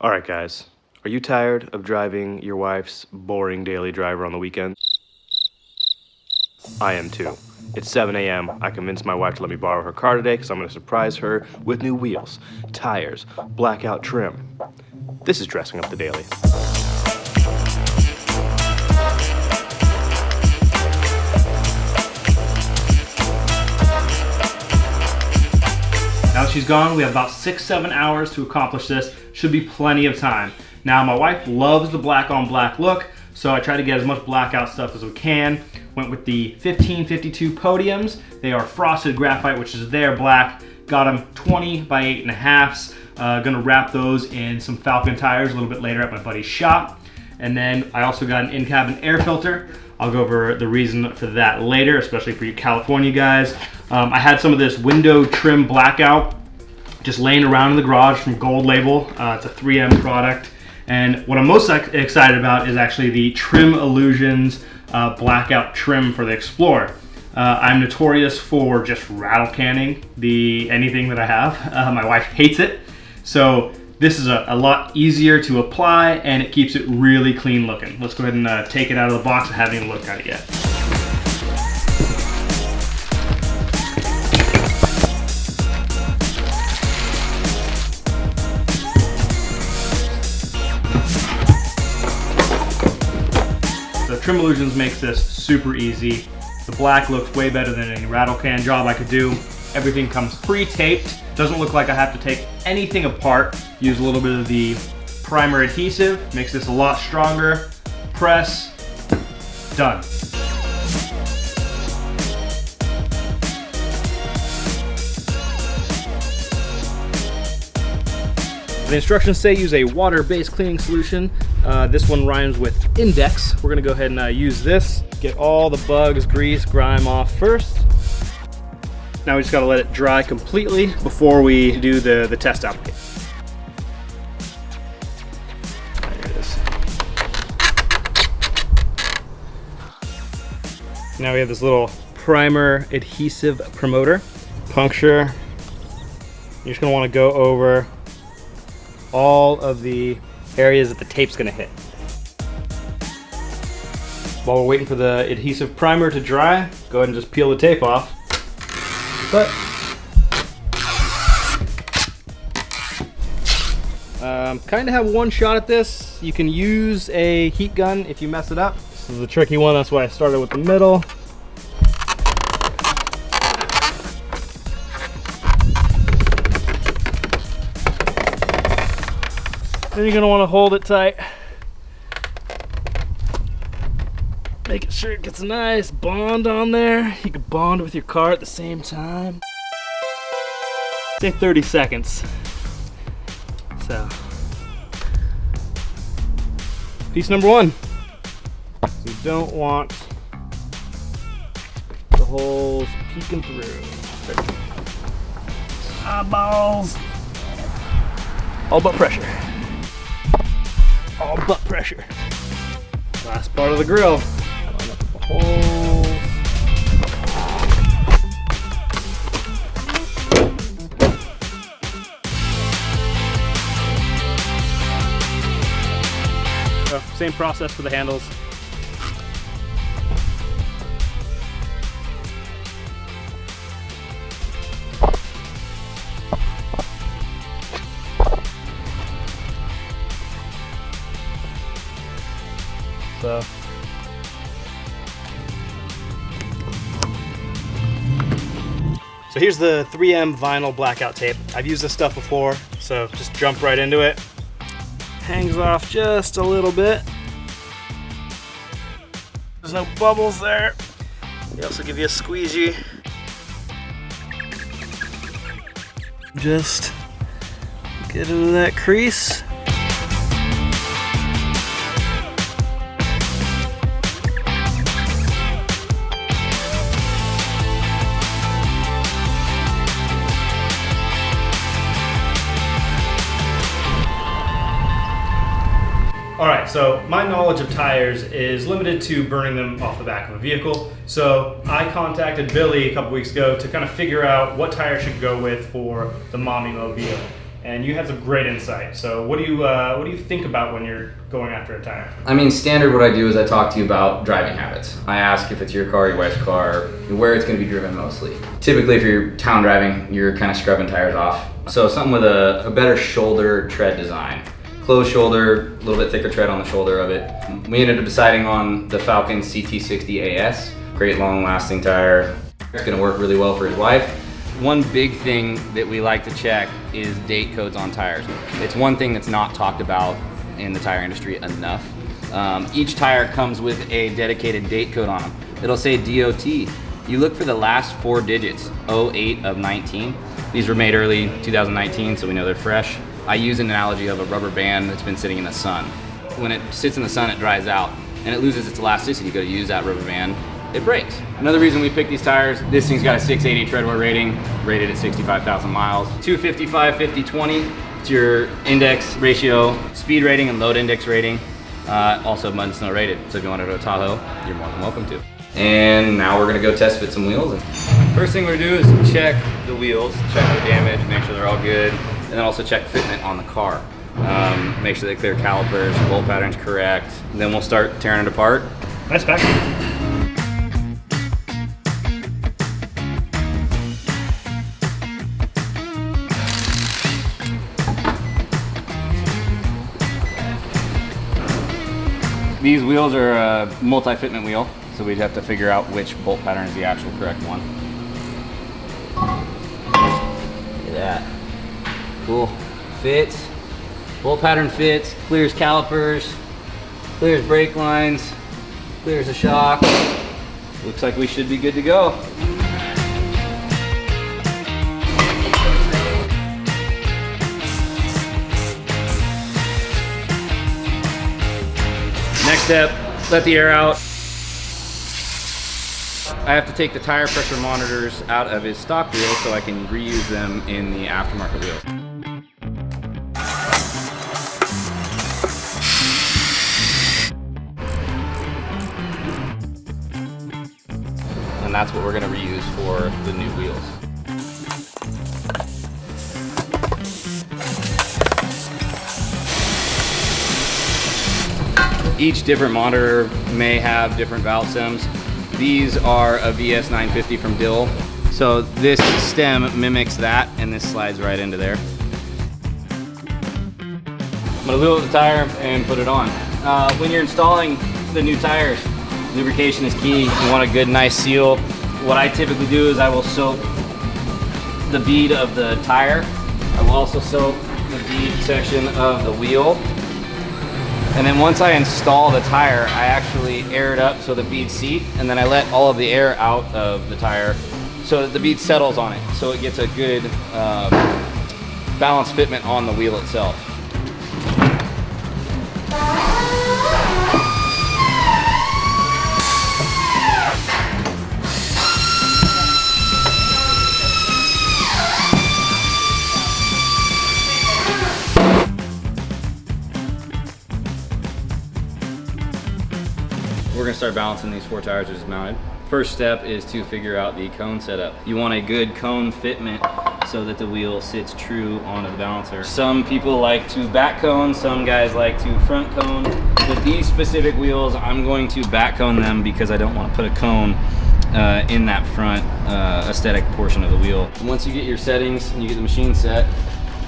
Alright guys, are you tired of driving your wife's boring daily driver on the weekend? I am too. It's 7 a.m. I convinced my wife to let me borrow her car today because I'm going to surprise her with new wheels, tires, blackout trim. This is dressing up the daily. Now she's gone, we have about 6-7 hours to accomplish this. Should be plenty of time. Now my wife loves the black on black look, so I try to get as much blackout stuff as we can. Went with the 1552 Podiums. They are frosted graphite, which is their black. Got them 20 by 8.5s. Gonna wrap those in some Falken tires a little bit later at my buddy's shop. And then I also got an in-cabin air filter. I'll go over the reason for that later, especially for you California guys. I had some of this window trim blackout just laying around in the garage from Gold Label. It's a 3M product. And what I'm most excited about is actually the Trim Illusions blackout trim for the Explorer. I'm notorious for just rattle canning anything that I have. My wife hates it. So this is a lot easier to apply and it keeps it really clean looking. Let's go ahead and take it out of the box. I haven't even looked at it yet. So Trim Illusions makes this super easy. The black looks way better than any rattle can job I could do. Everything comes pre-taped. Doesn't look like I have to take anything apart. Use a little bit of the primer adhesive. Makes this a lot stronger. Press. Done. The instructions say use a water-based cleaning solution. This one rhymes with Index. We're gonna go ahead and use this. Get all the bugs, grease, grime off first. Now we just gotta let it dry completely before we do the test application. There it is. Now we have this little primer adhesive promoter. Puncture. You're just gonna wanna go over all of the areas that the tape's gonna hit. While we're waiting for the adhesive primer to dry, go ahead and just peel the tape off. But kind of have one shot at this. You can use a heat gun if you mess it up. This is a tricky one, that's why I started with the middle. Then you're gonna want to hold it tight. Making sure it gets a nice bond on there. You can bond with your car at the same time. Say 30 seconds. So, piece number one. So you don't want the holes peeking through. Eyeballs. All but pressure. All but pressure. Last part of the grill. Line up the holes. So, same process for the handles. So here's the 3M vinyl blackout tape. I've used this stuff before, so just jump right into it. Hangs off just a little bit. There's no bubbles there. They also give you a squeegee. Just get into that crease. Alright, so my knowledge of tires is limited to burning them off the back of a vehicle. So I contacted Billy a couple weeks ago to kind of figure out what tire I should go with for the Mommy Mobile. and you had some great insight. So what do you think about when you're going after a tire? I mean, standard what I do is I talk to you about driving habits. I ask if it's your car, your wife's car, where it's going to be driven mostly. Typically, if you're town driving, you're kind of scrubbing tires off. So something with a better shoulder tread design. Closed shoulder, a little bit thicker tread on the shoulder of it. We ended up deciding on the Falken CT60 AS. Great long lasting tire. It's going to work really well for his wife. One big thing that we like to check is date codes on tires. It's one thing that's not talked about in the tire industry enough. Each tire comes with a dedicated date code on them. It'll say DOT. You look for the last 4 digits, 08 of 19. These were made early 2019, so we know they're fresh. I use an analogy of a rubber band that's been sitting in the sun. When it sits in the sun, it dries out and it loses its elasticity. You go to use that rubber band, it breaks. Another reason we picked these tires, this thing's got a 680 tread wear rating, rated at 65,000 miles. 255, 50, 20. It's your index ratio, speed rating, and load index rating. Also mud and snow rated. So if you want to go to Tahoe, you're more than welcome to. And now we're gonna go test fit some wheels. First thing we're gonna do is check the wheels, check for damage, make sure they're all good, and then also check fitment on the car. Make sure they clear calipers, bolt pattern's correct. And then we'll start tearing it apart. Nice package. These wheels are a multi-fitment wheel, so we'd have to figure out which bolt pattern is the actual correct one. Look at that. Cool. Fits. Bolt pattern fits, clears calipers, clears brake lines, clears the shock. Looks like we should be good to go. Next step, let the air out. I have to take the tire pressure monitors out of his stock wheels so I can reuse them in the aftermarket wheels. And that's what we're going to reuse for the new wheels. Each different monitor may have different valve stems. These are a VS950 from Dill. So this stem mimics that, and this slides right into there. I'm gonna lube up the tire and put it on. When you're installing the new tires, lubrication is key. You want a good, nice seal. What I typically do is I will soak the bead of the tire. I will also soak the bead section of the wheel. And then once I install the tire, I actually air it up so the beads seat, and then I let all of the air out of the tire so that the bead settles on it, so it gets a good balanced fitment on the wheel itself. We're gonna start balancing these 4 tires just mounted. First step is to figure out the cone setup. You want a good cone fitment so that the wheel sits true onto the balancer. Some people like to back cone, some guys like to front cone. With these specific wheels, I'm going to back cone them because I don't want to put a cone in that front aesthetic portion of the wheel. And once you get your settings and you get the machine set,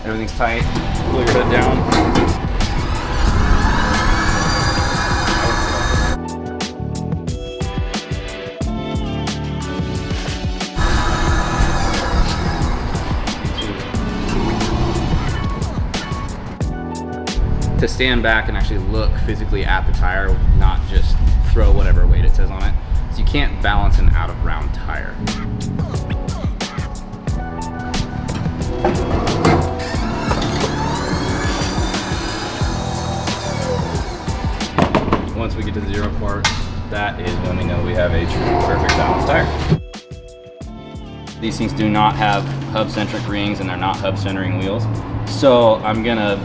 everything's tight, pull your hood down. To stand back and actually look physically at the tire, not just throw whatever weight it says on it. So you can't balance an out of round tire. Once we get to the 0 part, that is when we know we have a true perfect balanced tire. These things do not have hub-centric rings and they're not hub-centering wheels. So I'm gonna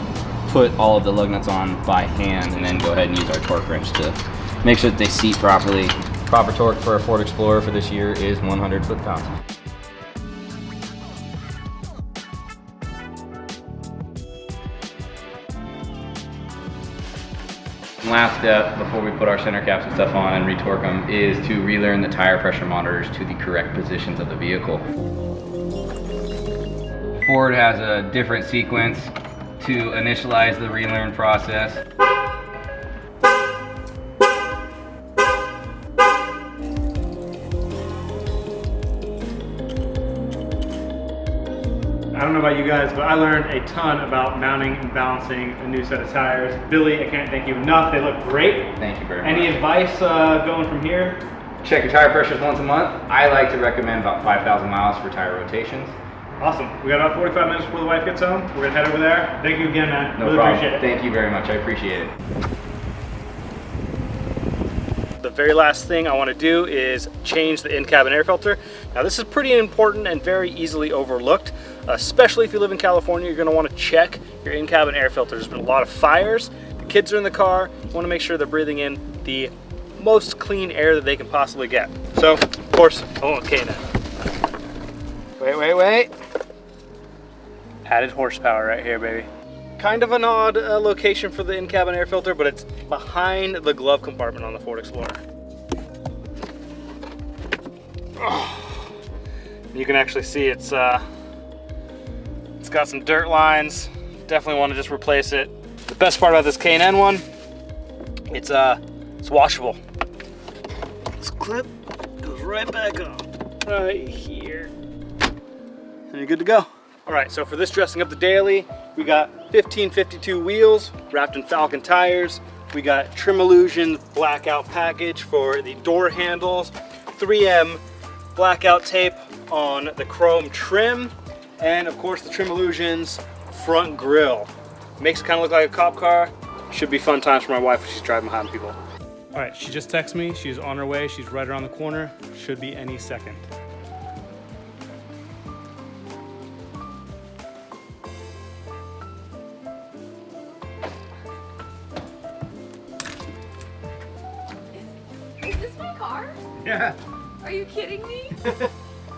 put all of the lug nuts on by hand and then go ahead and use our torque wrench to make sure that they seat properly. Proper torque for a Ford Explorer for this year is 100 foot-pounds. And last step before we put our center caps and stuff on and retorque them is to relearn the tire pressure monitors to the correct positions of the vehicle. Ford has a different sequence to initialize the relearn process. I don't know about you guys, but I learned a ton about mounting and balancing a new set of tires. Billy, I can't thank you enough. They look great. Thank you very much. Any advice going from here? Check your tire pressures once a month. I like to recommend about 5,000 miles for tire rotations. Awesome. We got about 45 minutes before the wife gets home. We're gonna head over there. Thank you again, man. No really problem. appreciate it. Thank you very much. I appreciate it. The very last thing I want to do is change the in-cabin air filter. Now this is pretty important and very easily overlooked, especially if you live in California. You're going to want to check your in-cabin air filter. There's been a lot of fires. The kids are in the car. You want to make sure they're breathing in the most clean air that they can possibly get. So, of course, oh, okay now. Wait. Added horsepower right here, baby. Kind of an odd location for the in-cabin air filter, but it's behind the glove compartment on the Ford Explorer. Oh. You can actually see it's got some dirt lines. Definitely want to just replace it. The best part about this K&N one, it's washable. This clip goes right back on, right here, and you're good to go. All right, so for this dressing up the daily, we got 1552 wheels wrapped in Falken tires. We got Trim Illusion blackout package for the door handles, 3M blackout tape on the chrome trim, and of course the Trim Illusions front grille. Makes it kind of look like a cop car. Should be fun times for my wife when she's driving behind people. All right, she just texted me. She's on her way. She's right around the corner. Should be any second. Is this my car? Yeah. Are you kidding me?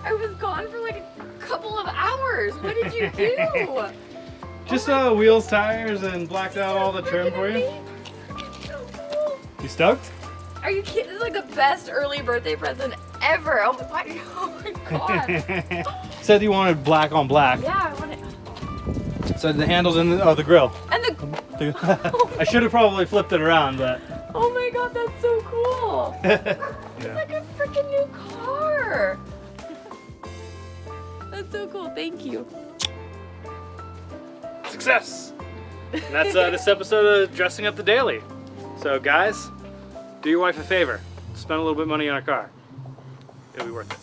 I was gone for like a couple of hours. What did you do? Just wheels, tires, and blacked out all the trim for you. It's so cool. You stoked? Are you kidding? This is like the best early birthday present ever. Oh my god. Said you wanted black on black. Yeah, I want it. So the handles in the grill. And the. I should have probably flipped it around, but. Oh my god, that's so cool. It's Yeah. like a freaking new car. That's so cool. Thank you. Success. And that's this episode of Dressing Up the Daily. So guys, do your wife a favor. Spend a little bit of money on a car. It'll be worth it.